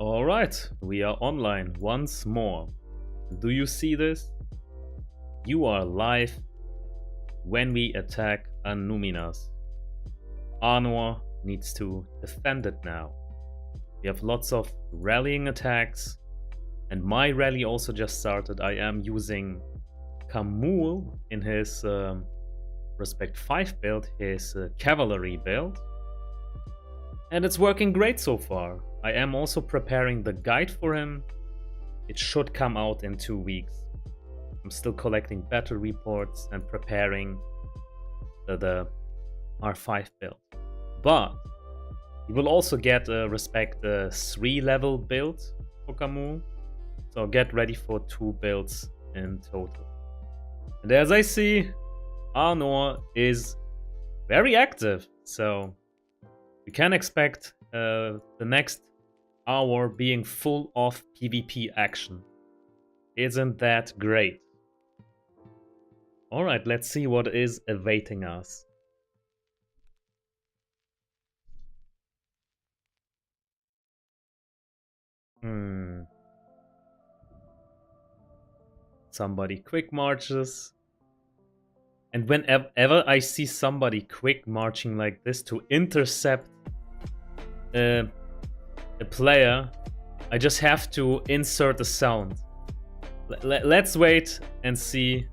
Alright, we are online once more. Do you see this? You are live when we attack Annuminas. Arnor needs to defend it now. We have lots of rallying attacks, and my rally also just started. I am using Kamul in his Respect 5 build, his cavalry build. And it's working great so far. I am also preparing the guide for him. It should come out in 2 weeks. I'm still collecting battle reports and preparing the R5 build. But you will also get a Respect 3 level build for Kamul. So get ready for 2 builds in total. And as I see, Arnor is very active. So you can expect the next hour being full of PvP action. Isn't that great? Alright, let's see what is awaiting us. Somebody quick marches. And whenever I see somebody quick marching like this to intercept a player, I just have to insert a sound. Let's wait and see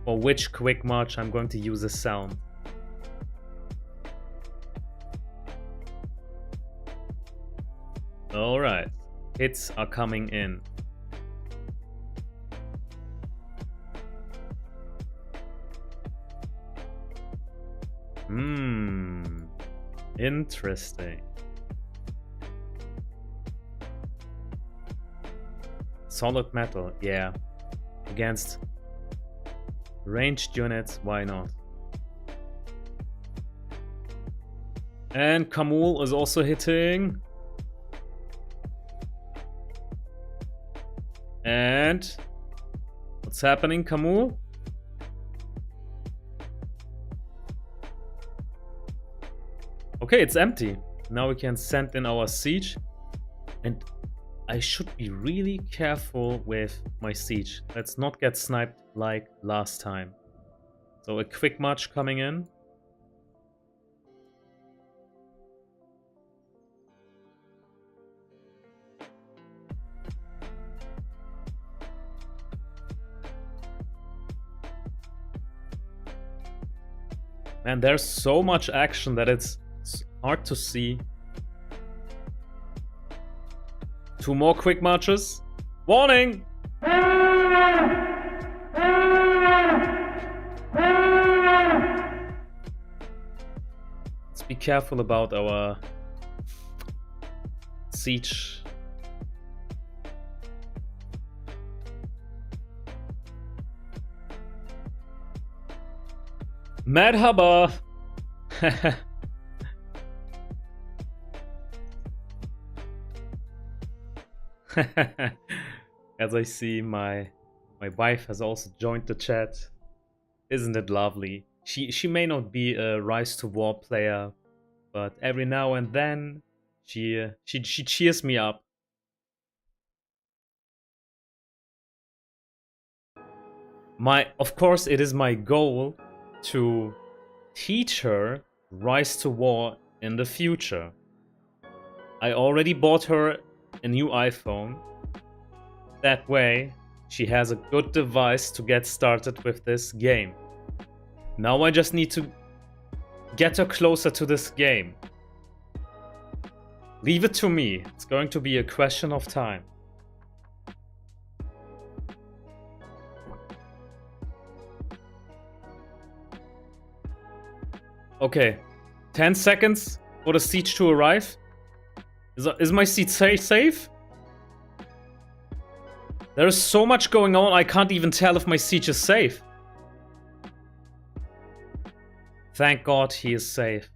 for which quick march I'm going to use a sound. Alright, hits are coming in. Interesting. Solid metal, yeah. Against ranged units, why not? And Kamul is also hitting. And what's happening, Kamul? Okay, it's empty. Now we can send in our siege. And I should be really careful with my siege. Let's not get sniped like last time. So a quick march coming in. Man, there's so much action that it's hard to see. 2 more quick marches. Warning! Let's be careful about our siege. Merhaba! As I see, my wife has also joined the chat. Isn't it lovely? She may not be a Rise to War player, but every now and then she cheers me up. Of course, it is my goal to teach her Rise to War in the future. I already bought her a new iPhone. That way, she has a good device to get started with this game. Now I just need to get her closer to this game. Leave it to me. It's going to be a question of time. Okay, 10 seconds for the siege to arrive. Is my seat safe? There is so much going on, I can't even tell if my siege is safe. Thank God he is safe.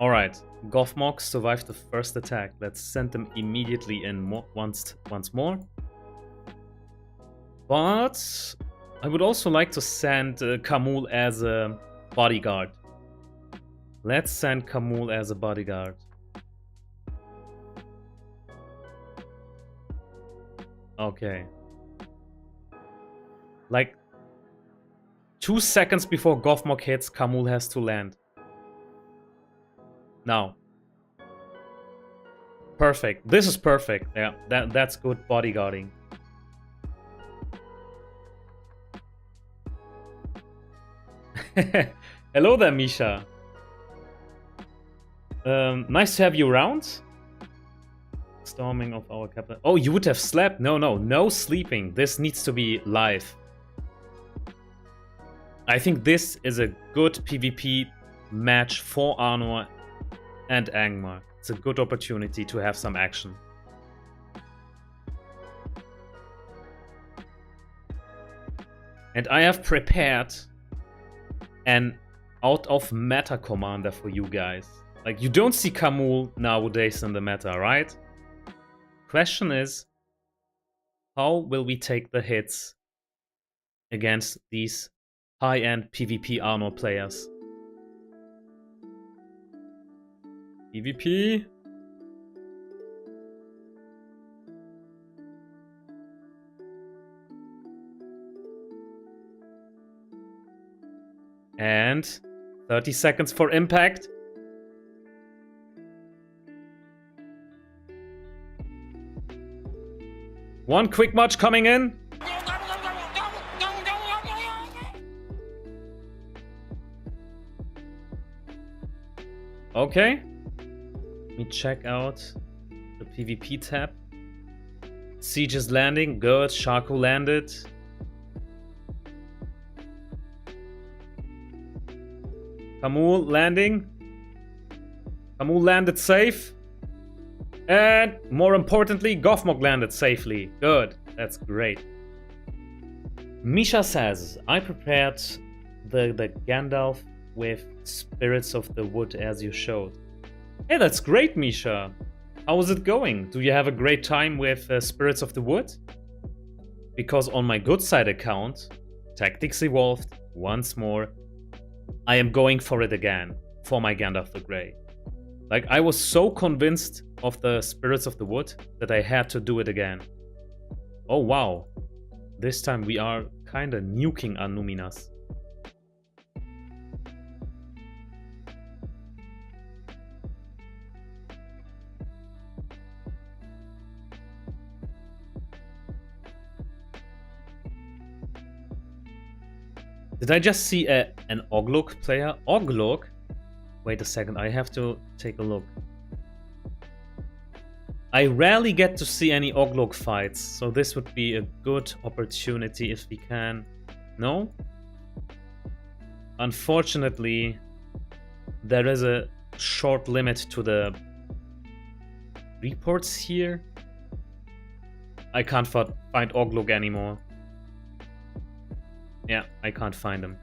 Alright, Gothmog survived the first attack. Let's send them immediately in once more. But I would also like to send Kamul as a bodyguard. Let's send Kamul as a bodyguard. Okay. Like 2 seconds before Gothmog hits, Kamul has to land. Now. Perfect. This is perfect. Yeah, that's good bodyguarding. Hello there, Misha. Nice to have you around. Storming of our capital. Oh, you would have slept. No sleeping. This needs to be live. I think this is a good PvP match for Arnor and Angmar. It's a good opportunity to have some action. And I have prepared an out of meta commander for you guys. Like, you don't see Kamul nowadays in the meta, right? Question is, how will we take the hits against these high-end PvP Arnor players? PvP. And 30 seconds for impact. One quick march coming in. Okay. Let me check out the PvP tab. Siege is landing. Good. Shaku landed. Kamul landing. Kamul landed safe. And more importantly, Gothmog landed safely. Good. That's great. Misha says, I prepared the Gandalf with Spirits of the Wood as you showed. Hey, that's great, Misha. How is it going? Do you have a great time with Spirits of the Wood? Because on my good side account, Tactics Evolved, once more, I am going for it again, for my Gandalf the Grey. Like, I was so convinced of the Spirits of the Wood that I had to do it again. Oh wow. This time we are kinda nuking Annuminas. Did I just see an Oglok player? Oglok? Wait a second, I have to take a look. I rarely get to see any Oglok fights, so this would be a good opportunity if we can. No? Unfortunately, there is a short limit to the reports here. I can't find Oglok anymore. Yeah, I can't find him.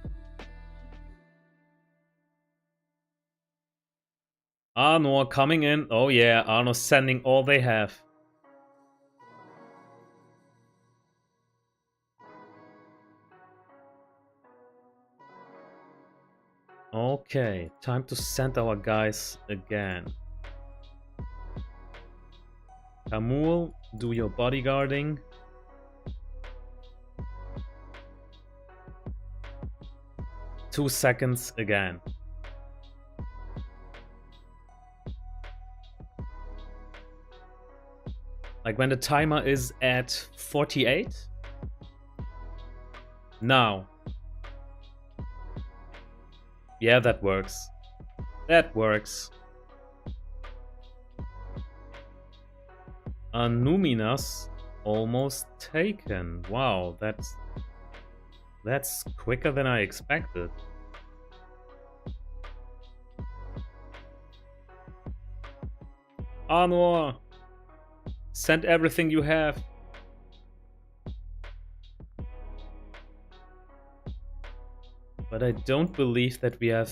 Arnor coming in. Oh yeah, Arnor sending all they have. Okay, time to send our guys again. Kamul, do your bodyguarding. Two seconds again. Like when the timer is at 48. Now. Yeah, that works. That works. Annuminas almost taken. Wow, that's quicker than I expected. Arnor, send everything you have. But I don't believe that we have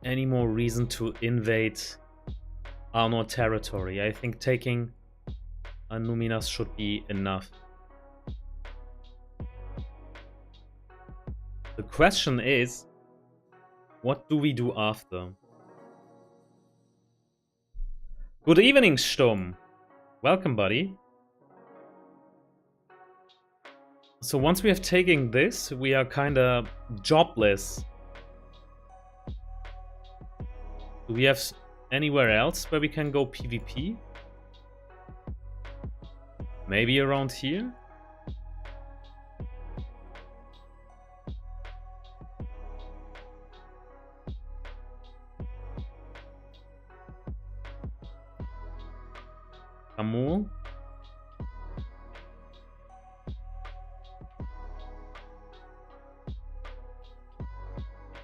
any more reason to invade Arnor territory. I think taking Annuminas should be enough. The question is, what do we do after? Good evening, Sturm. Welcome, buddy. So once we have taken this, we are kinda jobless. Do we have anywhere else where we can go PvP? Maybe around here? Amul?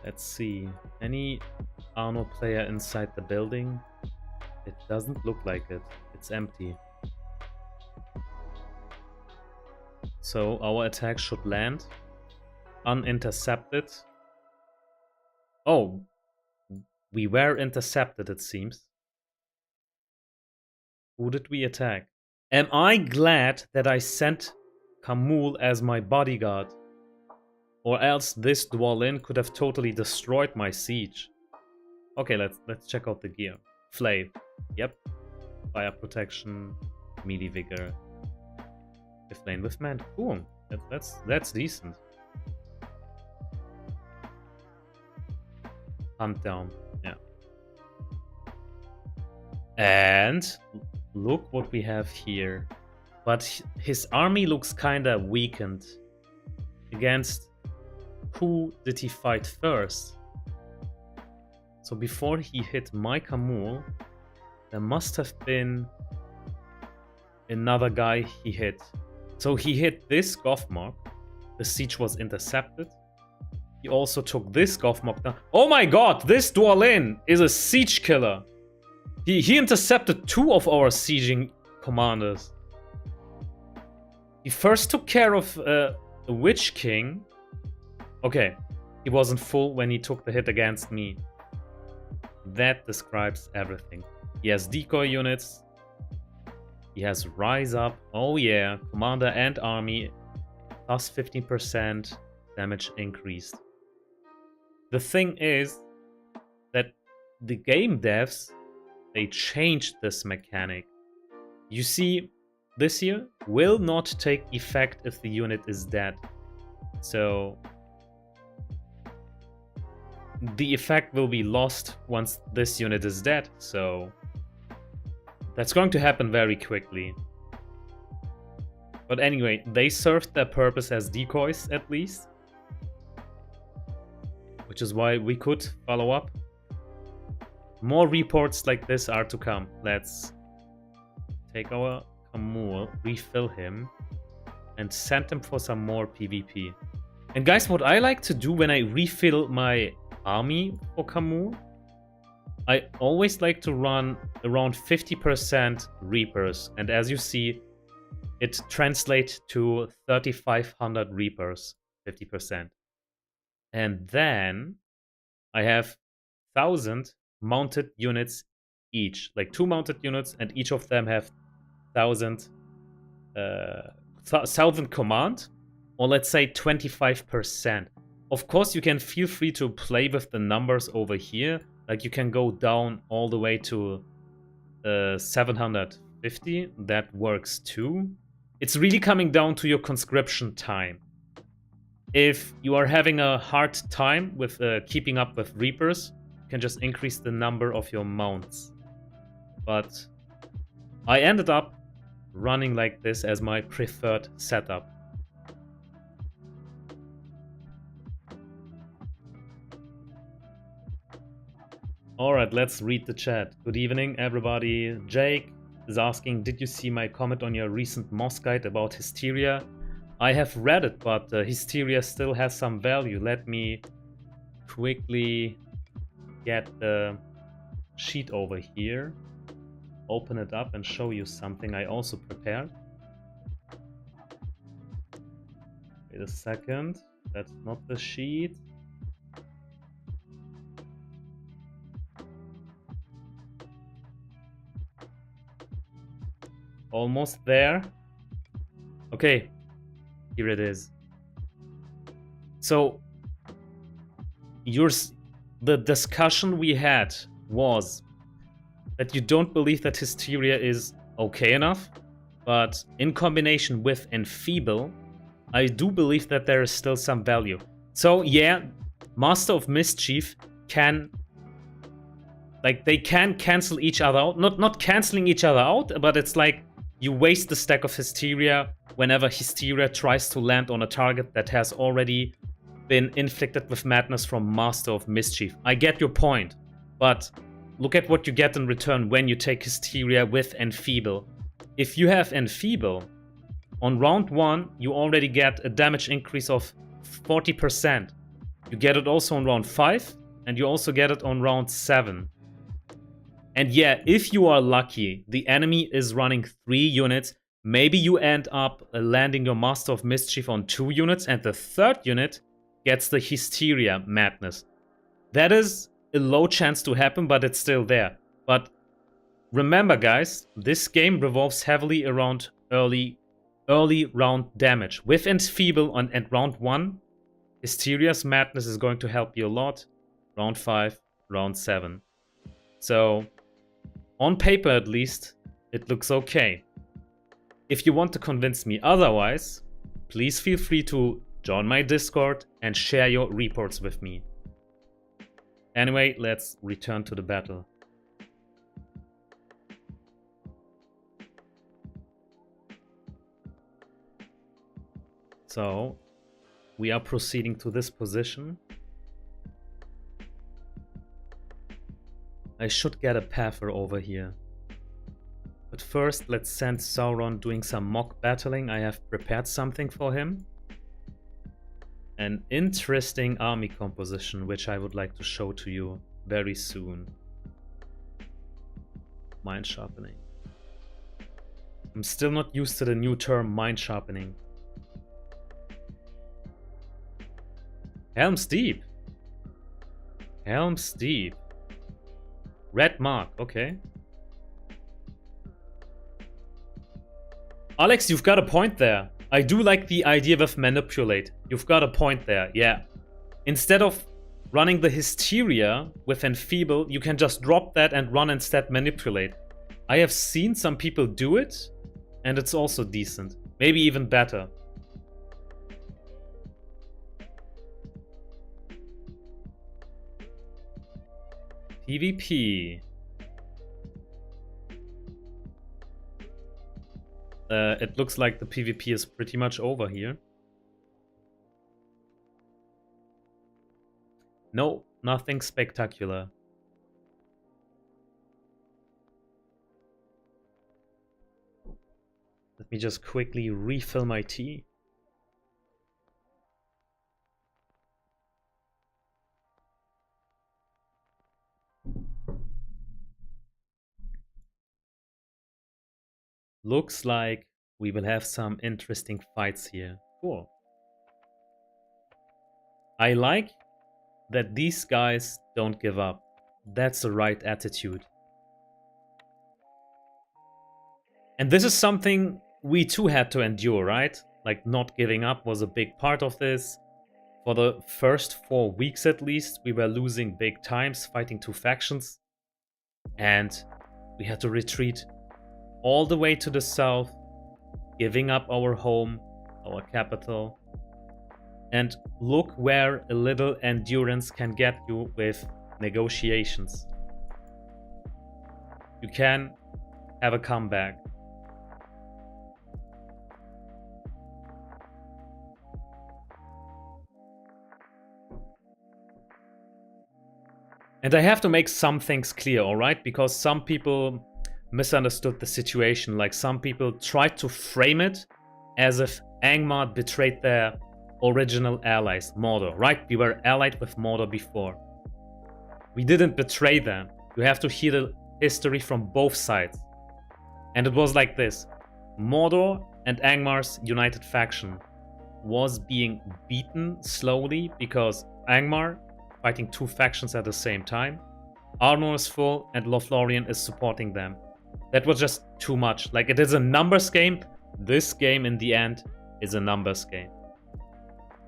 Let's see. Any Arnor player inside the building? It doesn't look like it. It's empty. So our attack should land unintercepted. Oh, we were intercepted, it seems. Who did we attack? Am I glad that I sent Kamul as my bodyguard? Or else this Dwalin could have totally destroyed my siege. Okay, let's check out the gear. Flay. Yep. Fire protection, melee vigor. If lane with man. Cool. That's decent. Hunt down. Yeah. And look what we have here. But his army looks kinda weakened. Against who did he fight first? So before he hit my Kamul, there must have been another guy he hit. So he hit this Gothmog. The siege was intercepted. He also took this Gothmog down. Oh my god, this Dwalin is a siege killer. He intercepted 2 of our sieging commanders. He first took care of the Witch King. Okay, he wasn't full when he took the hit against me. That describes everything. He has decoy units. He has Rise Up. Oh yeah, commander and army. Plus 15% damage increased. The thing is that the game devs, they changed this mechanic. You see, this here will not take effect if the unit is dead. So the effect will be lost once this unit is dead. So that's going to happen very quickly. But anyway, they served their purpose as decoys at least. Which is why we could follow up. More reports like this are to come. Let's take our Kamul, refill him, and send him for some more PvP. And guys, what I like to do when I refill my army for Kamul, I always like to run around 50% Reapers. And as you see, it translates to 3,500 Reapers, 50%. And then I have 1,000 mounted units each. Like 2 mounted units, and each of them have 1,000 command. Or let's say 25%. Of course, you can feel free to play with the numbers over here. Like you can go down all the way to 750. That works too. It's really coming down to your conscription time. If you are having a hard time with keeping up with Reapers, you can just increase the number of your mounts. But I ended up running like this as my preferred setup. Alright, let's read the chat. Good evening, everybody. Jake is asking, did you see my comment on your recent Moss guide about Hysteria? I have read it, but Hysteria still has some value. Let me quickly get the sheet over here, open it up, and show you something I also prepared. Wait a second. That's not the sheet. Almost there. Okay, here it is. So, the discussion we had was, that you don't believe that Hysteria is okay enough, but in combination with Enfeeble, I do believe that there is still some value. So yeah, Master of Mischief can... like, they can cancel each other out. Not canceling each other out, but it's like you waste the stack of Hysteria whenever Hysteria tries to land on a target that has already been inflicted with madness from Master of Mischief. I get your point, but look at what you get in return when you take Hysteria with Enfeeble. If you have Enfeeble, on round 1, you already get a damage increase of 40%. You get it also on round 5, and you also get it on round 7. And yeah, if you are lucky, the enemy is running 3 units. Maybe you end up landing your Master of Mischief on 2 units, and the 3rd unit gets the Hysteria madness. That is a low chance to happen, but it's still there. But remember, guys, this game revolves heavily around early round damage. With Enfeeble at round 1, Hysteria's madness is going to help you a lot. Round 5, round 7. So, on paper at least, it looks okay. If you want to convince me otherwise, please feel free to join my Discord and share your reports with me. Anyway, let's return to the battle. So, we are proceeding to this position. I should get a Pather over here. But first, let's send Sauron doing some mock battling. I have prepared something for him. An interesting army composition, which I would like to show to you very soon. Mind sharpening. I'm still not used to the new term mind sharpening. Helm's Deep. Helm's Deep. Red mark, okay. Alex, you've got a point there. I do like the idea of manipulate. You've got a point there, yeah. Instead of running the Hysteria with Enfeeble, you can just drop that and run instead manipulate. I have seen some people do it, and it's also decent. Maybe even better. PvP. It looks like the PvP is pretty much over here. No, nothing spectacular. Let me just quickly refill my tea. Looks like we will have some interesting fights here. Cool. I like that these guys don't give up. That's the right attitude. And this is something we too had to endure, right? Like, not giving up was a big part of this. For the first 4 weeks at least, we were losing big times fighting 2 factions. And we had to retreat all the way to the south, giving up our home, our capital. And look where a little endurance can get you with negotiations. You can have a comeback. And I have to make some things clear, alright? Because some people misunderstood the situation. Like, some people tried to frame it as if Angmar betrayed their original allies, Mordor, right? We were allied with Mordor before. We didn't betray them. You have to hear the history from both sides. And it was like this. Mordor and Angmar's united faction was being beaten slowly because Angmar fighting 2 factions at the same time. Arnor is full and Lothlorien is supporting them. That was just too much. Like, it is a numbers game. This game in the end is a numbers game.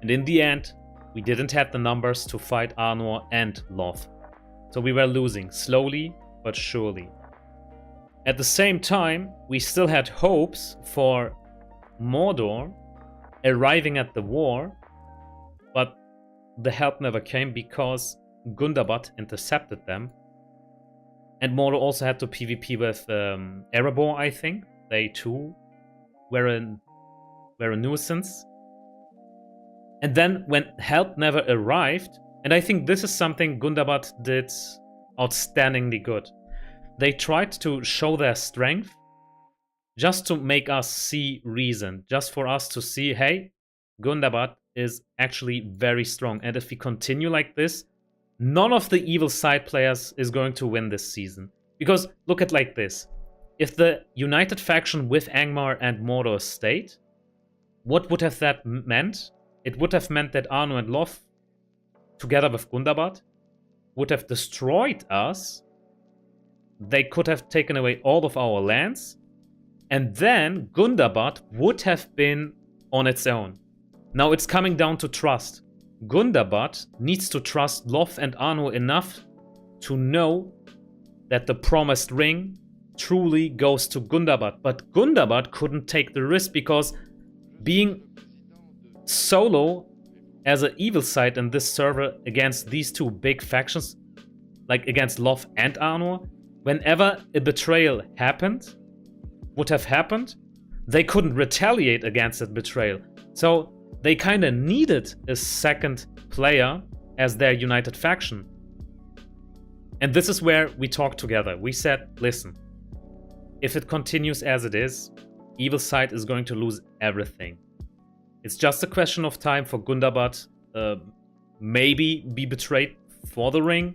And in the end, we didn't have the numbers to fight Arnor and Loth. So we were losing slowly but surely. At the same time, we still had hopes for Mordor arriving at the war, but the help never came because Gundabad intercepted them. And Mordor also had to PvP with Erebor, I think. They too were a nuisance. And then when help never arrived, and I think this is something Gundabad did outstandingly good. They tried to show their strength just to make us see reason, just for us to see, hey, Gundabad is actually very strong. And if we continue like this, none of the evil side players is going to win this season. Because look at like this. If the united faction with Angmar and Mordor stayed, what would have that meant? It would have meant that Arnor and Loth, together with Gundabad, would have destroyed us. They could have taken away all of our lands. And then Gundabad would have been on its own. Now it's coming down to trust. Gundabad needs to trust Loth and Arnor enough to know that the promised ring truly goes to Gundabad. But Gundabad couldn't take the risk because being solo as an evil side in this server against these two big factions, like against Loth and Arnor, whenever a betrayal would have happened, they couldn't retaliate against that betrayal. So they kind of needed a second player as their united faction. And this is where we talked together. We said, listen, if it continues as it is, evil side is going to lose everything. It's just a question of time for Gundabad maybe be betrayed for the ring.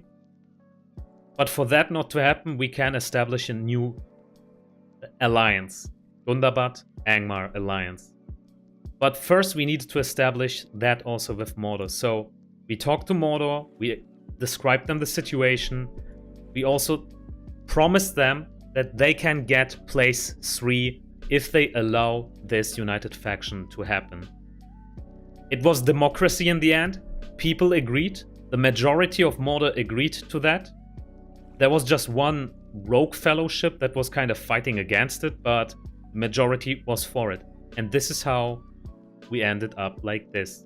But for that not to happen, we can establish a new alliance. Gundabad, Angmar alliance. But first we needed to establish that also with Mordor. So we talked to Mordor, we described them the situation. We also promised them that they can get place 3 if they allow this united faction to happen. It was democracy in the end. People agreed. The majority of Mordor agreed to that. There was just one rogue fellowship that was kind of fighting against it, but majority was for it. And this is how we ended up like this.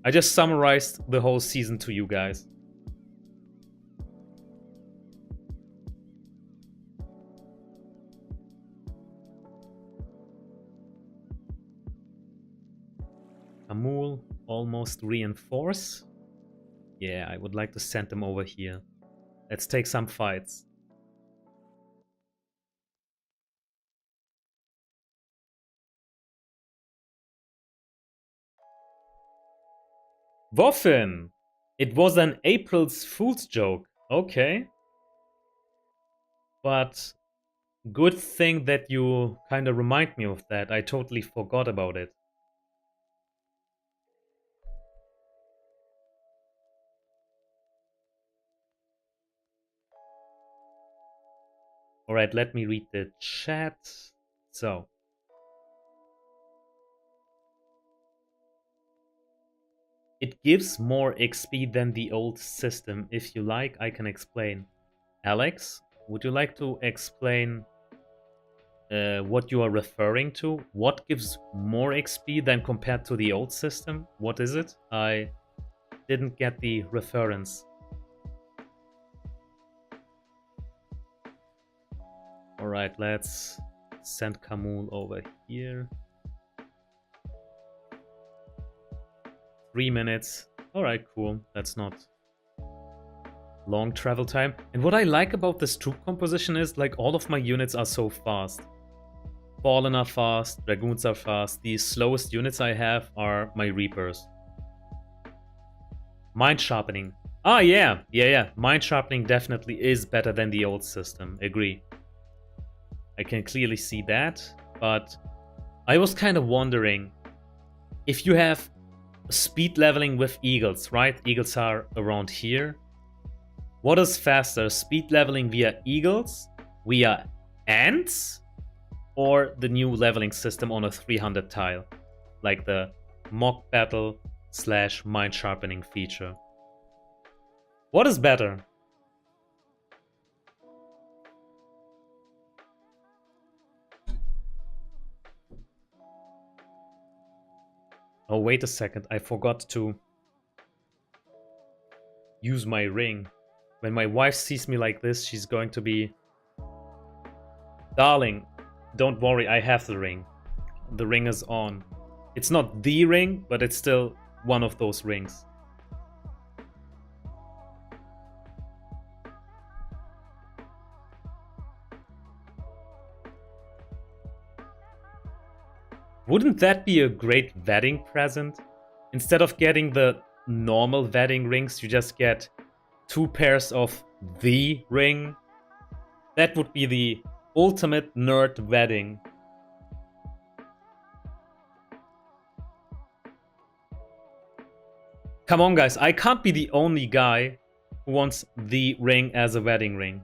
I just summarized the whole season to you guys. Amul almost reinforce. Yeah, I would like to send them over here. Let's take some fights. Woffin! It was an April's Fool's joke. Okay. But good thing that you kind of remind me of that. I totally forgot about it. Alright, let me read the chat. So. It gives more XP than the old system. If you like, I can explain. Alex, would you like to explain what you are referring to? What gives more XP than compared to the old system? What is it? I didn't get the reference. Alright, let's send Kamul over here. 3 minutes. Alright, cool. That's not long travel time. And what I like about this troop composition is, like, all of my units are so fast. Fallen are fast, Dragoons are fast. The slowest units I have are my Reapers. Mind Sharpening. Ah, yeah. Mind Sharpening definitely is better than the old system. Agree. I can clearly see that. But I was kind of wondering, if you have speed leveling with eagles, right? Eagles are around here. What is faster? Speed leveling via eagles, via ants, or the new leveling system on a 300 tile? Like the mock battle / mind sharpening feature. What is better? Oh, wait a second. I forgot to use my ring. When my wife sees me like this, she's going to be... Darling, don't worry, I have the ring. The ring is on. It's not the ring, but it's still one of those rings. Wouldn't that be a great wedding present? Instead of getting the normal wedding rings, you just get 2 pairs of the ring. That would be the ultimate nerd wedding. Come on, guys, I can't be the only guy who wants the ring as a wedding ring.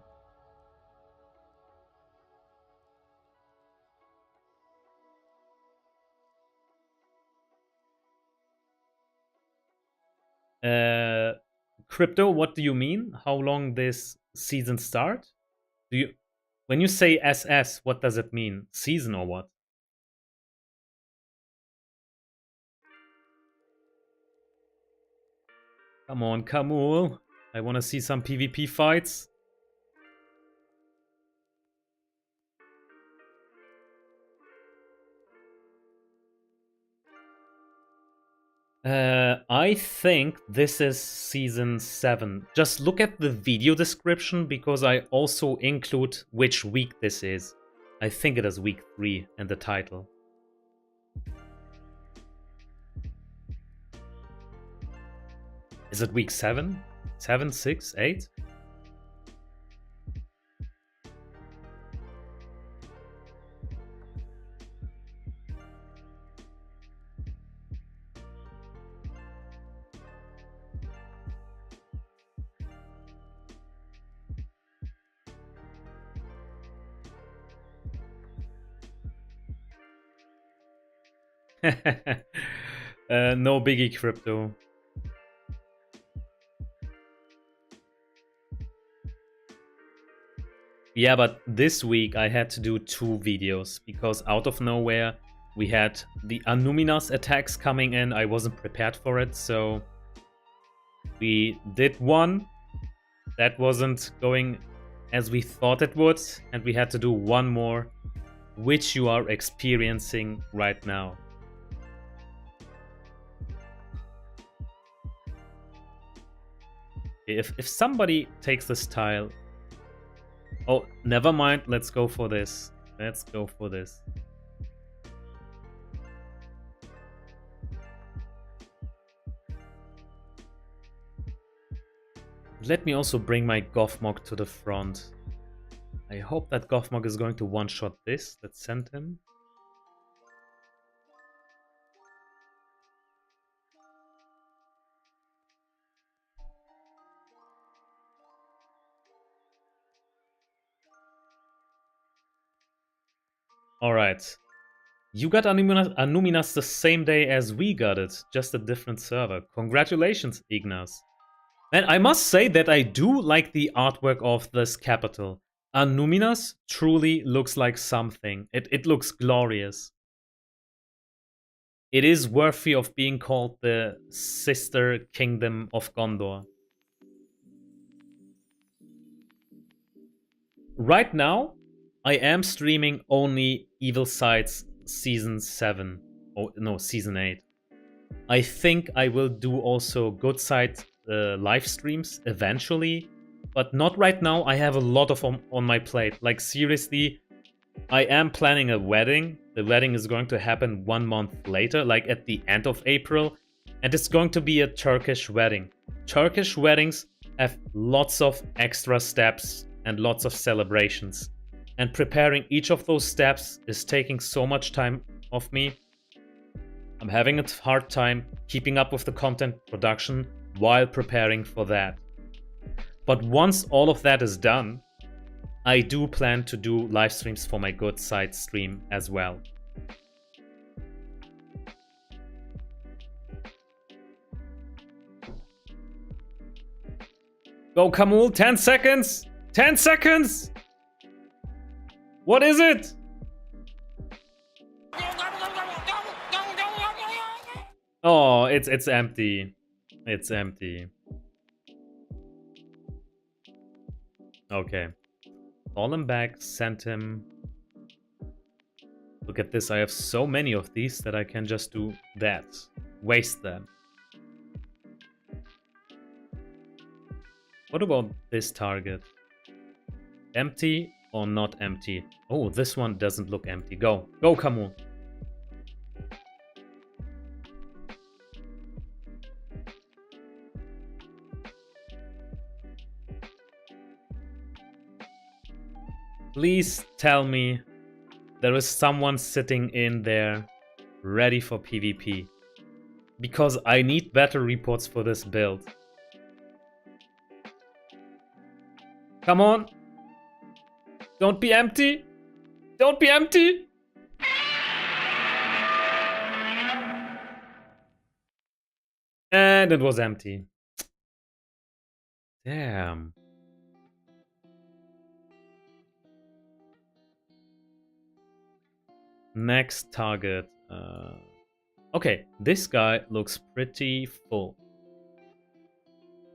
Crypto, what do you mean? How long this season start? When you say SS, what does it mean? Season or what? Come on, Kamul. I want to see some PvP fights. I think this is season 7. Just look at the video description because I also include which week this is. I think it is week 3 in the title. Is it week 7? 7, 6, 8? No biggie, Crypto. Yeah, but this week I had to do 2 videos because out of nowhere we had the Annuminas attacks coming in. I wasn't prepared for it, so we did one that wasn't going as we thought it would, and we had to do one more, which you are experiencing right now. If somebody takes this tile... Oh, never mind. Let's go for this. Let's go for this. Let me also bring my Gothmog to the front. I hope that Gothmog is going to one-shot this. Let's send him. Alright. You got Annuminas the same day as we got it, just a different server. Congratulations, Ignas. And I must say that I do like the artwork of this capital. Annuminas truly looks like something. It looks glorious. It is worthy of being called the sister kingdom of Gondor. Right now, I am streaming only Evil Sides Season 7. Oh, no, Season 8. I think I will do also Good Side live streams eventually, but not right now. I have a lot of on my plate. Like, seriously, I am planning a wedding. The wedding is going to happen 1 month later, like at the end of April, and it's going to be a Turkish wedding. Turkish weddings have lots of extra steps and lots of celebrations. And preparing each of those steps is taking so much time off me. I'm having a hard time keeping up with the content production while preparing for that. But once all of that is done, I do plan to do live streams for my Good Side stream as well. Go, Kamul, 10 seconds! 10 seconds! What is it? Oh, it's empty. It's empty. Okay. Call him back, send him. Look at this, I have so many of these that I can just do that. Waste them. What about this target? Empty or not empty? Oh, this one doesn't look empty. Go. Go, Camus. Please tell me there is someone sitting in there ready for PvP. Because I need better reports for this build. Come on. Don't be empty. Don't be empty. And it was empty. Damn. Next target. Okay, this guy looks pretty full.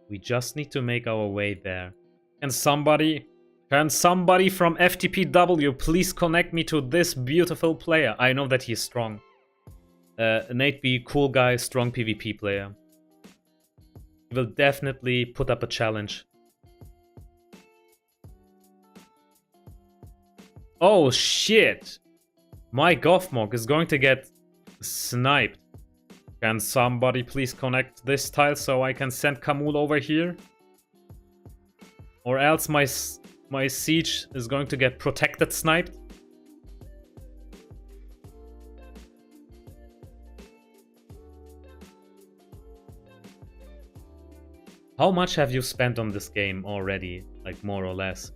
We just need to make our way there. Can somebody from FTPW please connect me to this beautiful player? I know that he's strong. Nate B, cool guy, strong PvP player. He will definitely put up a challenge. Oh shit! My Gothmog is going to get sniped. Can somebody please connect this tile so I can send Kamul over here? Or else my siege is going to get protected sniped. How much have you spent on this game already? Like, more or less.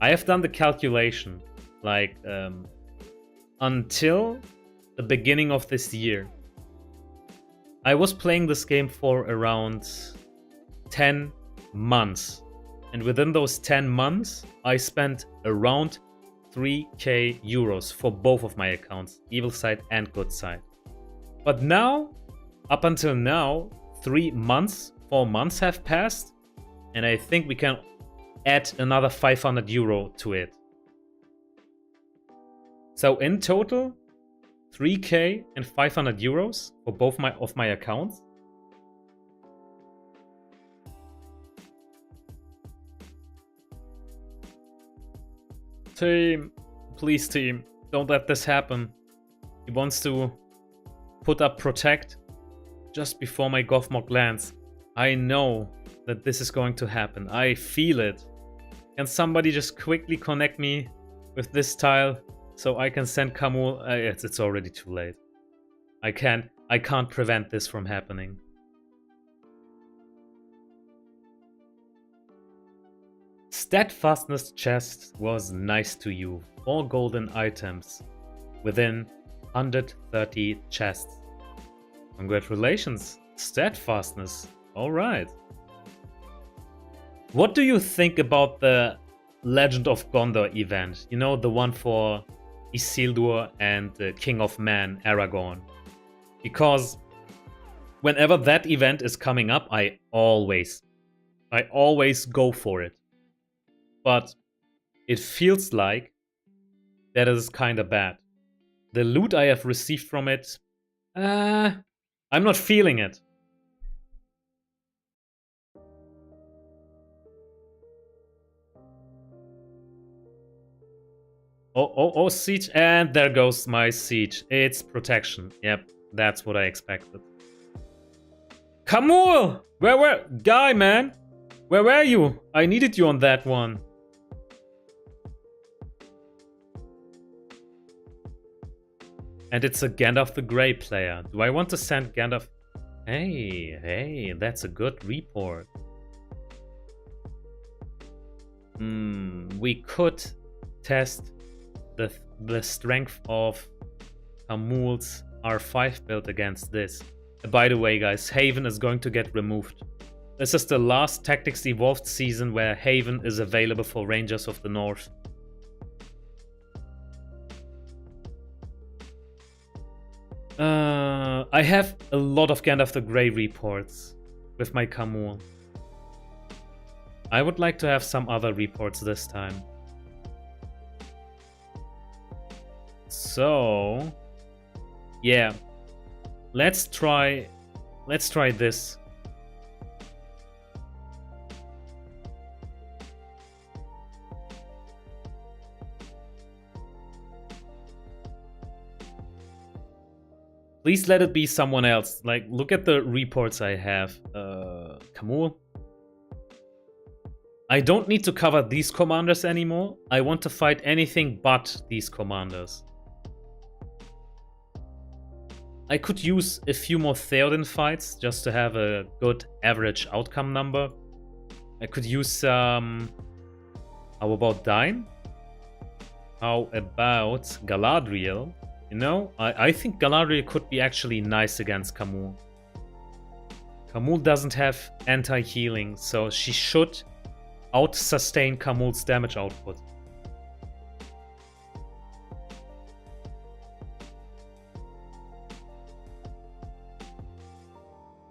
I have done the calculation. Like, until the beginning of this year, I was playing this game for around 10 months. And within those 10 months, I spent around 3k euros for both of my accounts, evil side and good side. But now, up until now, 4 months have passed, and I think we can add another 500 euro to it. So in total, 3k and 500 euros for both of my accounts. Team, please team, don't let this happen. He wants to put up protect just before my Gothmog lands. I know that this is going to happen. I feel it. Can somebody just quickly connect me with this tile so I can send Kamul? It's already too late. I can't prevent this from happening. Steadfastness chest was nice to you. 4 golden items within 130 chests. Congratulations, Steadfastness. Alright. What do you think about the Legend of Gondor event? You know, the one for Isildur and the King of Man, Aragorn. Because whenever that event is coming up, I always go for it. But it feels like that is kinda bad. The loot I have received from it, I'm not feeling it. Oh, siege, and there goes my siege. It's protection. Yep, that's what I expected. Kamul! Guy, man! Where were you? I needed you on that one. And it's a Gandalf the Grey player. Do I want to send Gandalf? Hey, that's a good report. We could test the strength of Kamul's R5 build against this. By the way, guys, Haven is going to get removed. This is the last Tactics Evolved season where Haven is available for Rangers of the North. I have a lot of Gandalf the Grey reports with my Kamul. I would like to have some other reports this time. So, yeah, let's try this. Please let it be someone else. Like, look at the reports I have. Kamul. I don't need to cover these commanders anymore. I want to fight anything but these commanders. I could use a few more Theoden fights just to have a good average outcome number. I could use how about Dain? How about Galadriel? You know, I think Galadriel could be actually nice against Kamul. Kamul doesn't have anti-healing, so she should out-sustain Kamul's damage output.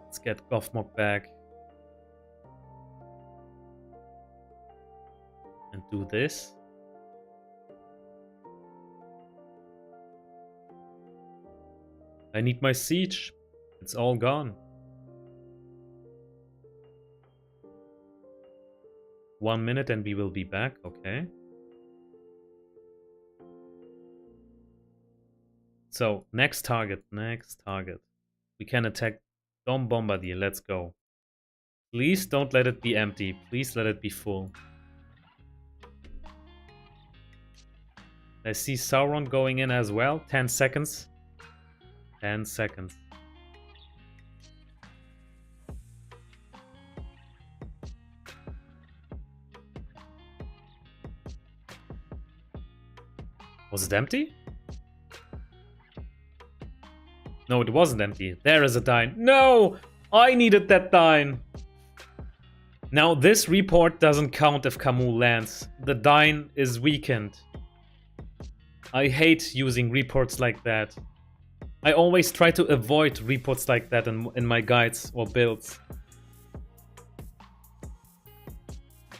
Let's get Gothmog back. And do this. I need my siege. It's all gone. 1 minute and we will be back. Okay. So, next target. Next target. We can attack Dom Bombardier. Let's go. Please don't let it be empty. Please let it be full. I see Sauron going in as well. 10 seconds. 10 seconds. Was it empty? No, it wasn't empty. There is a Dain. No! I needed that Dain. Now, this report doesn't count if Kamul lands. The Dain is weakened. I hate using reports like that. I always try to avoid reports like that in my guides or builds.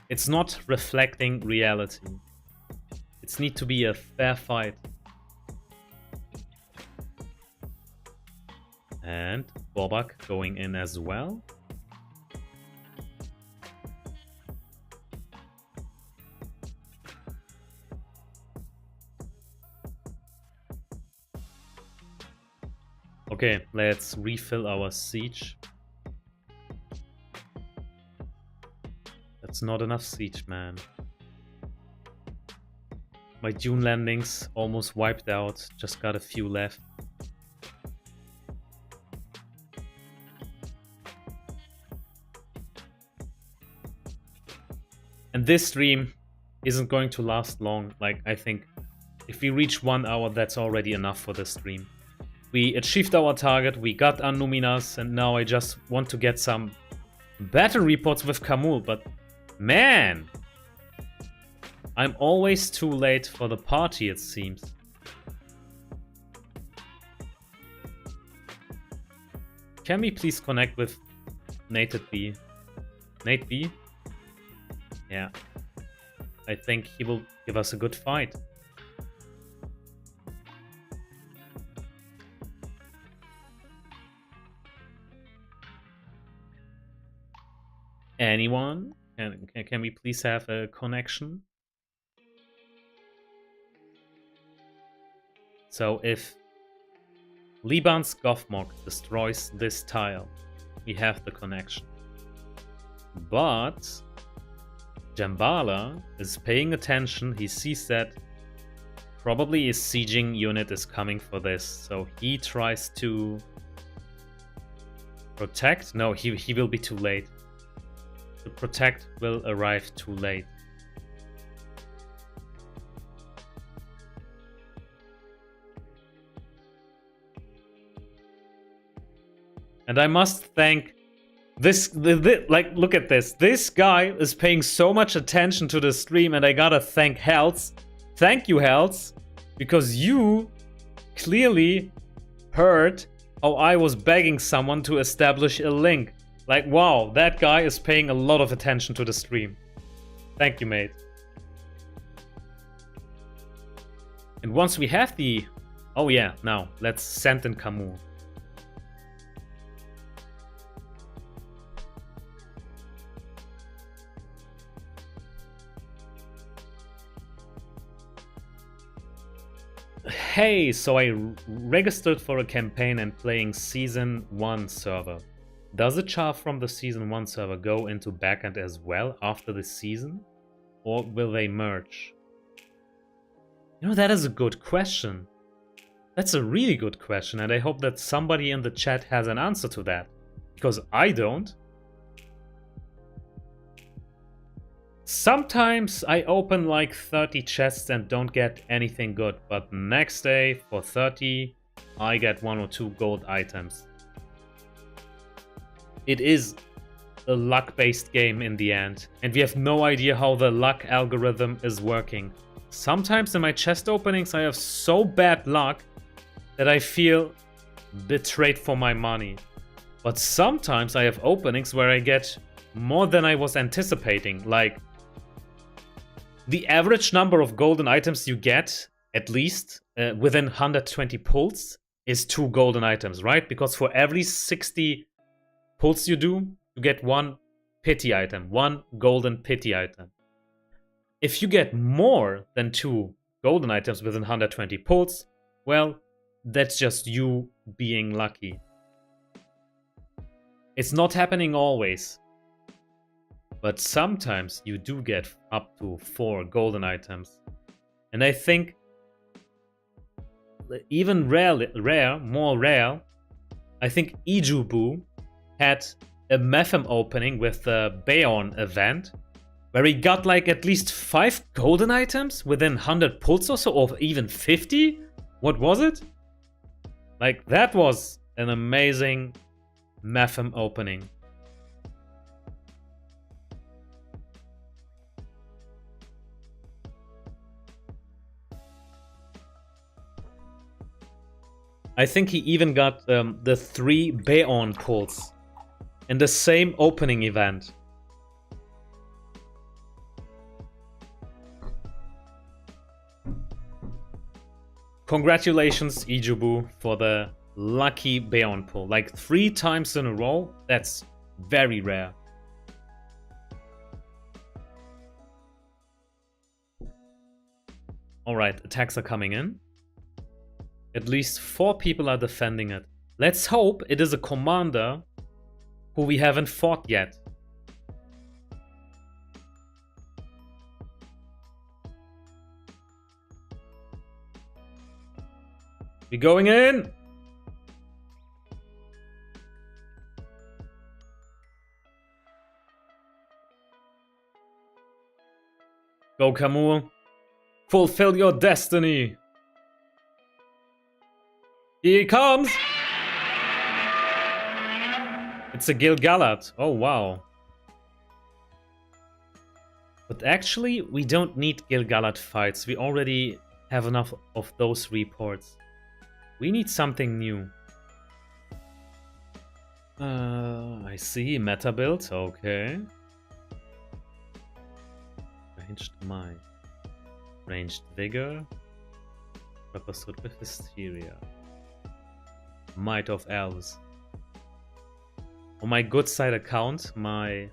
It's not reflecting reality. It needs to be a fair fight. And Borbak going in as well. Okay, let's refill our siege. That's not enough siege, man. My Dune landings almost wiped out, just got a few left. And this stream isn't going to last long. Like, I think if we reach 1 hour, that's already enough for this stream. We achieved our target, we got Annuminas, and now I just want to get some battle reports with Kamul, but man! I'm always too late for the party, it seems. Can we please connect with Nate B? Nate B? Yeah. I think he will give us a good fight. Anyone? Can we please have a connection? So if Liban's Gothmog destroys this tile, we have the connection. But Jambala is paying attention. He sees that probably his sieging unit is coming for this. So he tries to protect. No, he will be too late. The protect will arrive too late. And I must thank this, like, look at this. This guy is paying so much attention to the stream, and I gotta thank Helz. Thank you, Helz, because you clearly heard how I was begging someone to establish a link. Like, wow, that guy is paying a lot of attention to the stream. Thank you, mate. And once we have the... Oh yeah, now, let's send in Camus. Hey, so I registered for a campaign and playing Season 1 server. Does a char from the Season 1 server go into backend as well after the season? Or will they merge? You know, that is a good question. That's a really good question, and I hope that somebody in the chat has an answer to that. Because I don't. Sometimes I open like 30 chests and don't get anything good, but next day for 30 I get 1 or 2 gold items. It is a luck-based game in the end, and we have no idea how the luck algorithm is working. Sometimes in my chest openings I have so bad luck that I feel betrayed for my money. But sometimes I have openings where I get more than I was anticipating, like the average number of golden items you get, at least, within 120 pulls, is 2 golden items, right? Because for every 60 pulls you do, you get 1 pity item, 1 golden pity item. If you get more than 2 golden items within 120 pulls, well, that's just you being lucky. It's not happening always. But sometimes you do get up to 4 golden items. And I think even more rare, I think Ijubu had a Mephem opening with the Bayon event where he got like at least 5 golden items within 100 pulls or so, or even 50? What was it? Like, that was an amazing Mephem opening. I think he even got the 3 Bayon pulls in the same opening event. Congratulations, Ijubu, for the lucky Bayon pull. Like 3 times in a row, that's very rare. Alright, attacks are coming in. At least 4 people are defending it. Let's hope it is a commander who we haven't fought yet. We're going in! Go, Camus. Fulfill your destiny! Here he comes! It's a Gil-galad. Oh, wow. But actually, we don't need Gil-galad fights. We already have enough of those reports. We need something new. I see. Meta build. Okay. Ranged Might. Ranged Vigor. Purpose with Hysteria. Might of Elves. On my good side account, my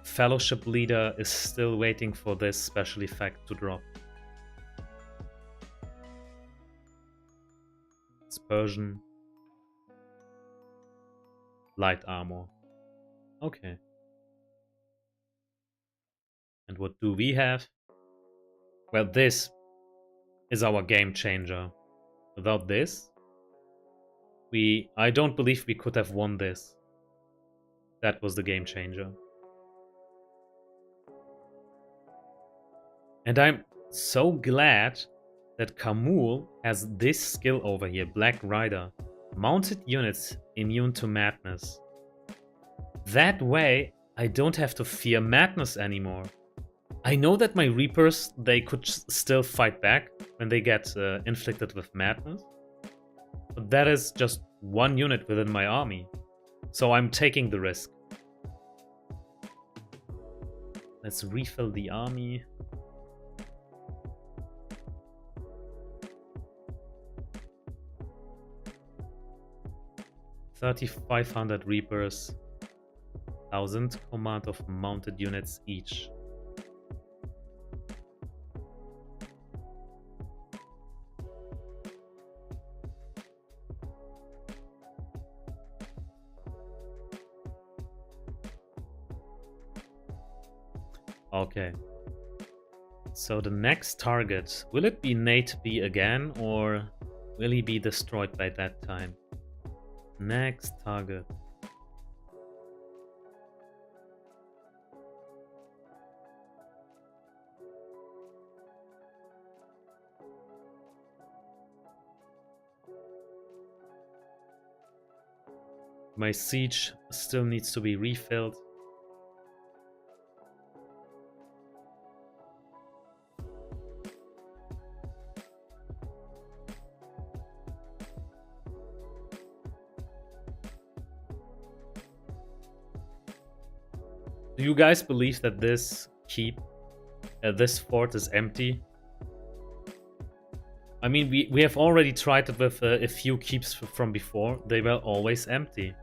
fellowship leader is still waiting for this special effect to drop. Dispersion. Light armor. Okay. And what do we have? Well, this is our game changer. Without this, I don't believe we could have won this. That was the game changer. And I'm so glad that Camus has this skill over here, Black Rider. Mounted units immune to madness. That way, I don't have to fear madness anymore. I know that my Reapers, they could still fight back when they get inflicted with madness. But that is just one unit within my army. So I'm taking the risk. Let's refill the army. $3,500 Reapers, 1,000 command of mounted units each. Okay. So the next target, will it be Nate B again, or will he be destroyed by that time? Next target. My siege still needs to be refilled. Do you guys believe that this this fort is empty? I mean, we have already tried it with a few keeps from before. They were always empty.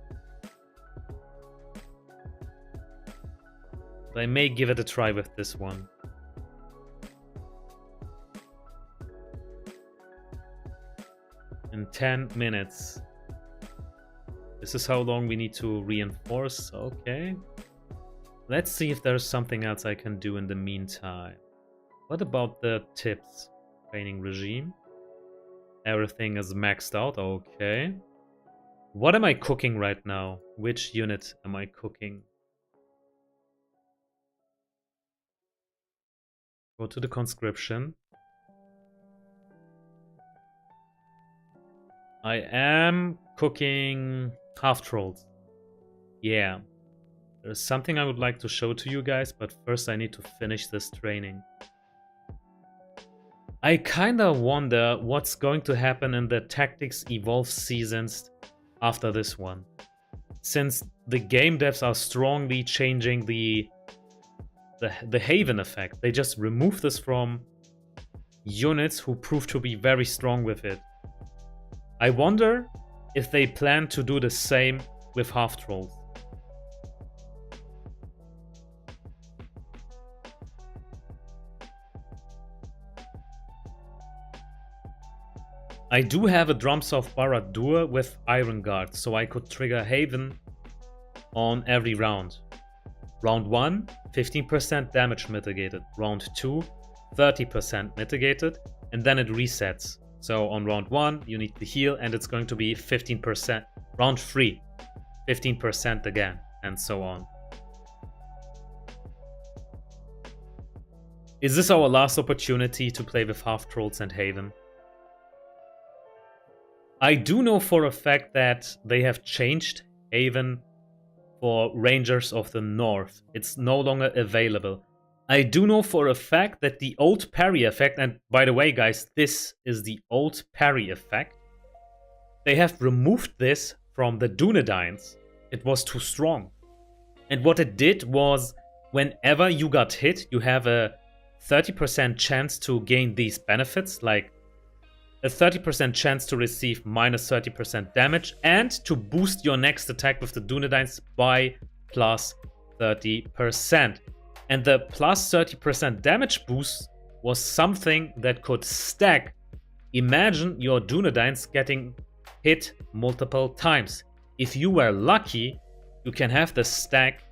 But I may give it a try with this one. In 10 minutes. This is how long we need to reinforce. Okay. Let's see if there's something else I can do in the meantime. What about the tips? Training regime. Everything is maxed out. Okay. What am I cooking right now? Which unit am I cooking? Go to the conscription. I am cooking half trolls. Yeah. There's something I would like to show to you guys, but first I need to finish this training. I kinda wonder what's going to happen in the Tactics Evolve seasons after this one. Since the game devs are strongly changing the Haven effect. They just remove this from units who prove to be very strong with it. I wonder if they plan to do the same with half trolls. I do have a Drums of Barad-dûr with Iron Guard, so I could trigger Haven on every round. Round 1, 15% damage mitigated. Round 2, 30% mitigated, and then it resets. So on round 1, you need to heal, and it's going to be 15%. Round 3, 15% again, and so on. Is this our last opportunity to play with half trolls and Haven? I do know for a fact that they have changed Haven for Rangers of the North. It's no longer available. I do know for a fact that the old parry effect, and by the way guys, this is the old parry effect. They have removed this from the Dunedains. It was too strong. And what it did was, whenever you got hit, you have a 30% chance to gain these benefits, like a 30% chance to receive minus 30% damage, and to boost your next attack with the Dunedains by plus 30%. And the plus 30% damage boost was something that could stack. Imagine your Dunedains getting hit multiple times. If you were lucky, you can have the stack,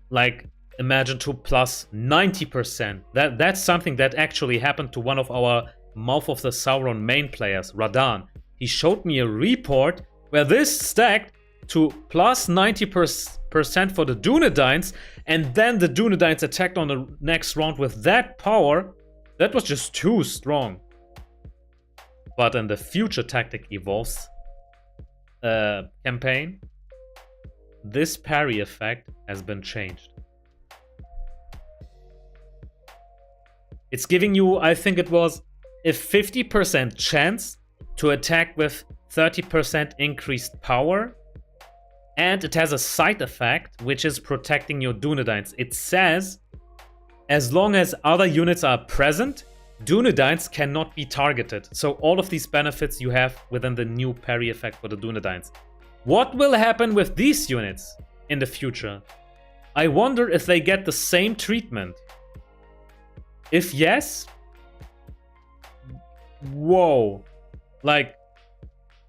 like, imagine to plus 90%. That's something that actually happened to one of our Mouth of the Sauron main players, Radan. He showed me a report where this stacked to plus 90% for the Dunedains, and then the Dunedains attacked on the next round with that power. That was just too strong. But in the future Tactic Evolves campaign, this parry effect has been changed. It's giving you, I think it was, a 50% chance to attack with 30% increased power, and it has a side effect, which is protecting your Dunedains. It says, as long as other units are present, Dunedains cannot be targeted. So all of these benefits you have within the new parry effect for the Dunedains. What will happen with these units in the future? I wonder if they get the same treatment. If yes, whoa, like,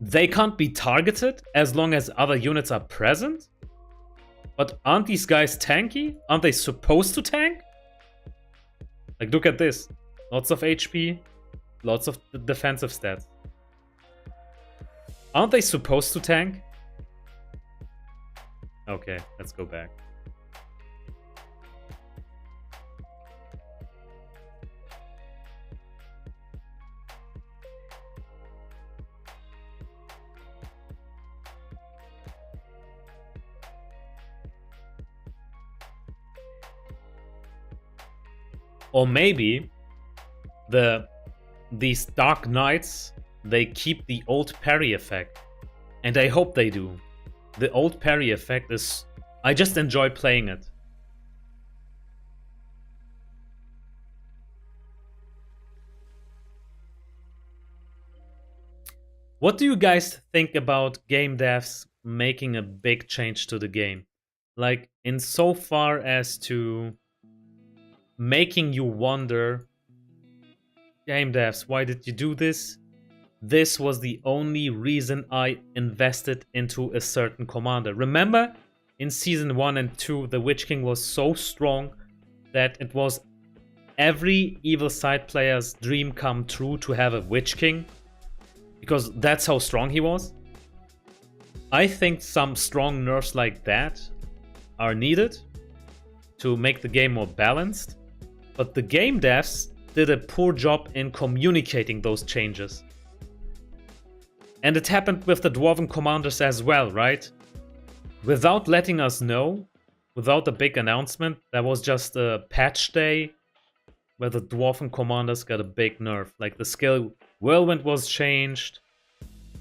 they can't be targeted as long as other units are present? But aren't these guys tanky? Aren't they supposed to tank? Like, look at this. Lots of HP, lots of defensive stats. Aren't they supposed to tank? Okay, let's go back. Or maybe these Dark Knights, they keep the old parry effect. And I hope they do. The old parry effect is... I just enjoy playing it. What do you guys think about game devs making a big change to the game? Like, insofar as to making you wonder, game devs, why did you do this? This was the only reason I invested into a certain commander. Remember, in Season 1 and 2, the Witch King was so strong that it was every evil side player's dream come true to have a Witch King, because that's how strong he was. I think some strong nerfs like that are needed to make the game more balanced, but the game devs did a poor job in communicating those changes. And it happened with the Dwarven commanders as well, right? Without letting us know, without a big announcement, there was just a patch day where the Dwarven commanders got a big nerf. Like, the skill Whirlwind was changed,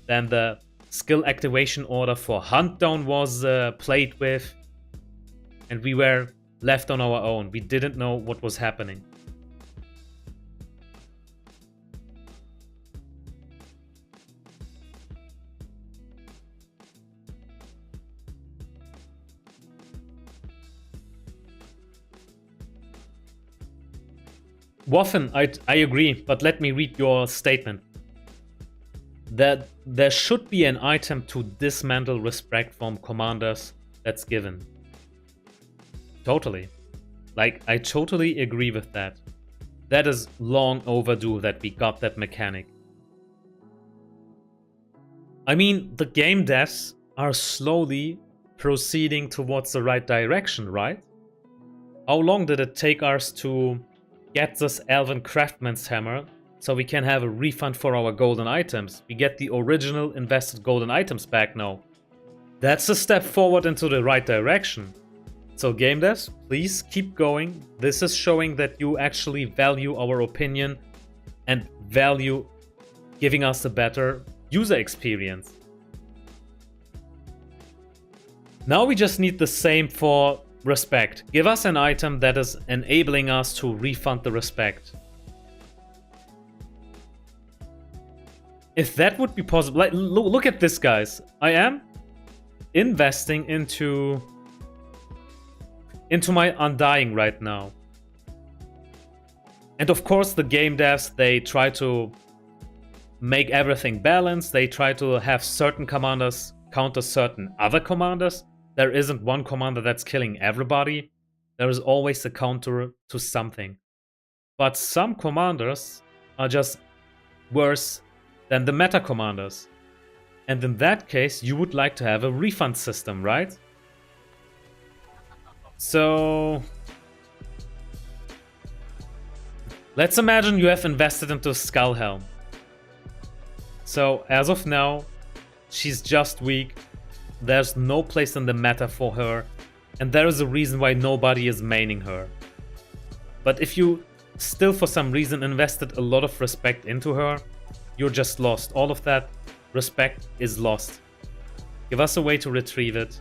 then the skill activation order for Hunt Down was played with, and we were left on our own. We didn't know what was happening. Waffen, I agree, but let me read your statement. That there should be an item to dismantle respect from commanders that's given. Totally. Like, I totally agree with that. That is long overdue that we got that mechanic. I mean, the game devs are slowly proceeding towards the right direction, right? How long did it take us to get this Elven Craftsman's Hammer so we can have a refund for our golden items? We get the original invested golden items back now. That's a step forward into the right direction. So game devs, please keep going. This is showing that you actually value our opinion and value giving us a better user experience. Now we just need the same for respect. Give us an item that is enabling us to refund the respect. If that would be possible, like, look at this, guys. I am investing into my Undying right now. And of course the game devs, they try to make everything balanced. They try to have certain commanders counter certain other commanders. There isn't one commander that's killing everybody. There is always a counter to something. But some commanders are just worse than the meta commanders. And in that case, you would like to have a refund system, right? So let's imagine you have invested into Skullhelm. So as of now, she's just weak. There's no place in the meta for her, and there is a reason why nobody is maining her. But if you still for some reason invested a lot of respect into her, you're just lost. All of that respect is lost. Give us a way to retrieve it,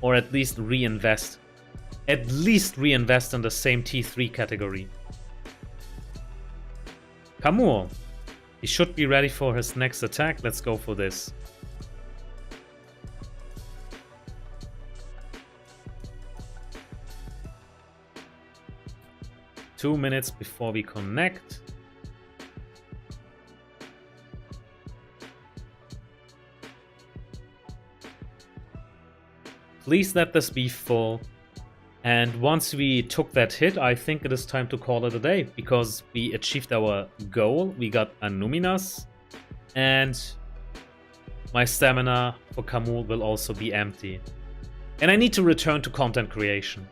or at least reinvest. At least reinvest in the same T3 category. Kamur. He should be ready for his next attack. Let's go for this. Two minutes before we connect. Please let this be full. And once we took that hit, I think it is time to call it a day, because we achieved our goal. We got Annuminas, and my stamina for Kamul will also be empty. And I need to return to content creation.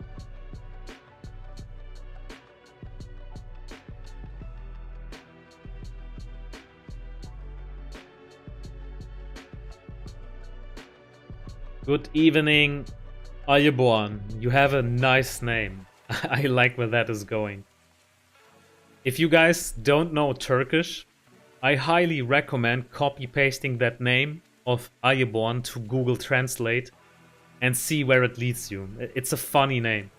Good evening, Ayuborn. You have a nice name. I like where that is going. If you guys don't know Turkish, I highly recommend copy-pasting that name of Ayuborn to Google Translate and see where it leads you. It's a funny name.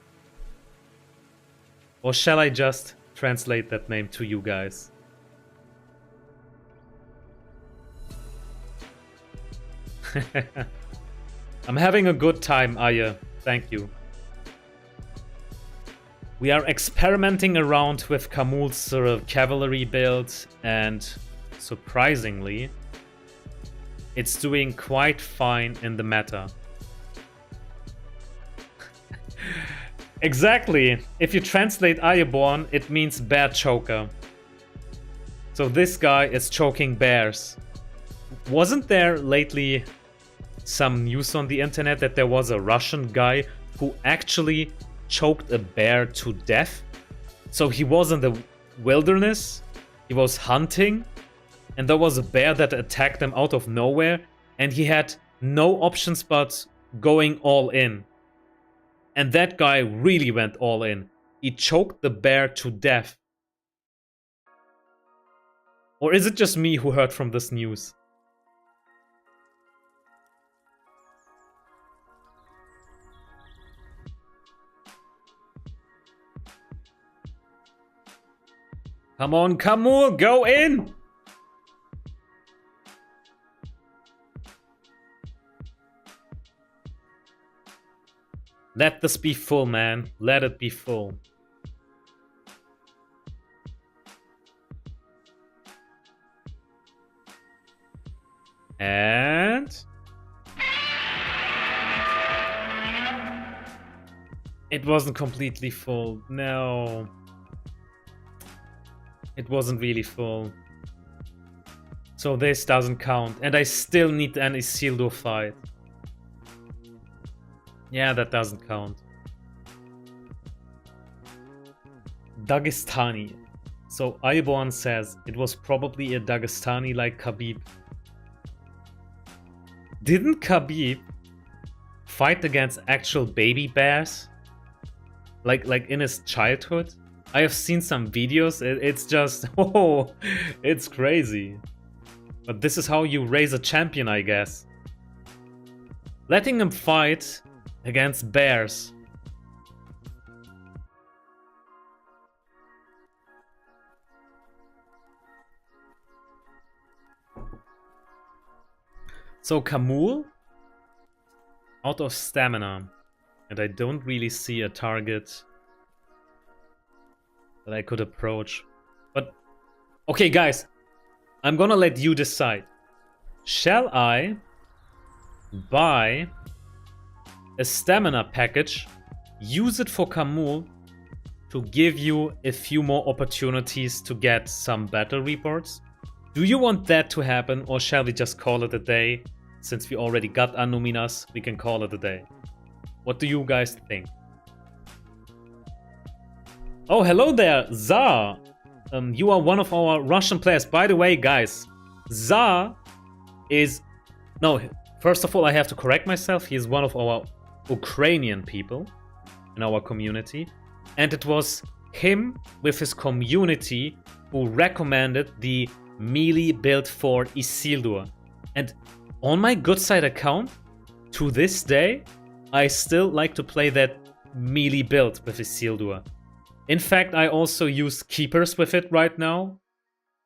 Or shall I just translate that name to you guys? I'm having a good time, Aya. Thank you. We are experimenting around with Kamul's cavalry build, and surprisingly, it's doing quite fine in the meta. Exactly. If you translate Ayaborn, it means bear choker. So this guy is choking bears. Wasn't there lately some news on the internet that there was a Russian guy who actually choked a bear to death? So he was in the wilderness, he was hunting, and there was a bear that attacked him out of nowhere, and he had no options but going all in. And that guy really went all in. He choked the bear to death. Or is it just me who heard from this news? Come on, Kamur, go in! Let this be full, man. Let it be full. And... it wasn't completely full. No. It wasn't really full. So this doesn't count. And I still need an Isildur fight. Yeah, that doesn't count. Dagestani. So Ayuborn says it was probably a Dagestani like Khabib. Didn't Khabib fight against actual baby bears? Like in his childhood? I have seen some videos, it's just, oh, it's crazy. But this is how you raise a champion, I guess. Letting him fight against bears. So Kamul, out of stamina, and I don't really see a target that I could approach. But, okay guys, I'm gonna let you decide. Shall I buy a stamina package, use it for Kamul to give you a few more opportunities to get some battle reports? Do you want that to happen, or shall we just call it a day? Since we already got Annuminas, we can call it a day. What do you guys think? Oh, hello there, Zar. You are one of our Russian players. By the way, guys, Zar is... No, first of all, I have to correct myself. He is one of our Ukrainian people in our community. And it was him with his community who recommended the melee build for Isildur. And on my good side account, to this day, I still like to play that melee build with Isildur. In fact, I also use keepers with it right now.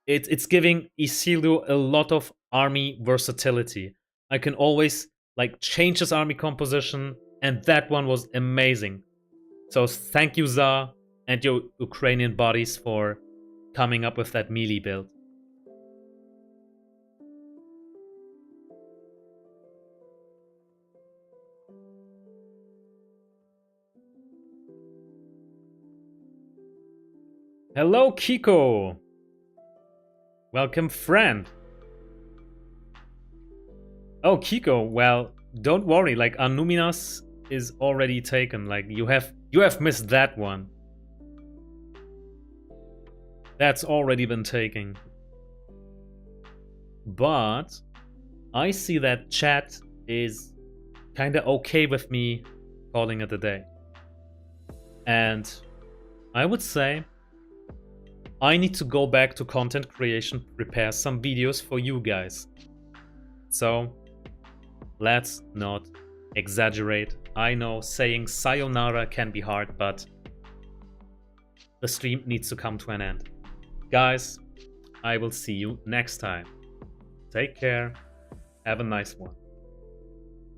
It's giving Isildur a lot of army versatility. I can always like change his army composition, and that one was amazing. So thank you, Zar, and your Ukrainian buddies for coming up with that melee build. Hello, Kiko! Welcome, friend! Oh, Kiko, well, don't worry, like, Annuminas is already taken. Like, you have missed that one. That's already been taken. But I see that chat is kinda okay with me calling it a day. And I would say I need to go back to content creation, prepare some videos for you guys. So let's not exaggerate. I know saying sayonara can be hard, but the stream needs to come to an end. Guys, I will see you next time. Take care. Have a nice one.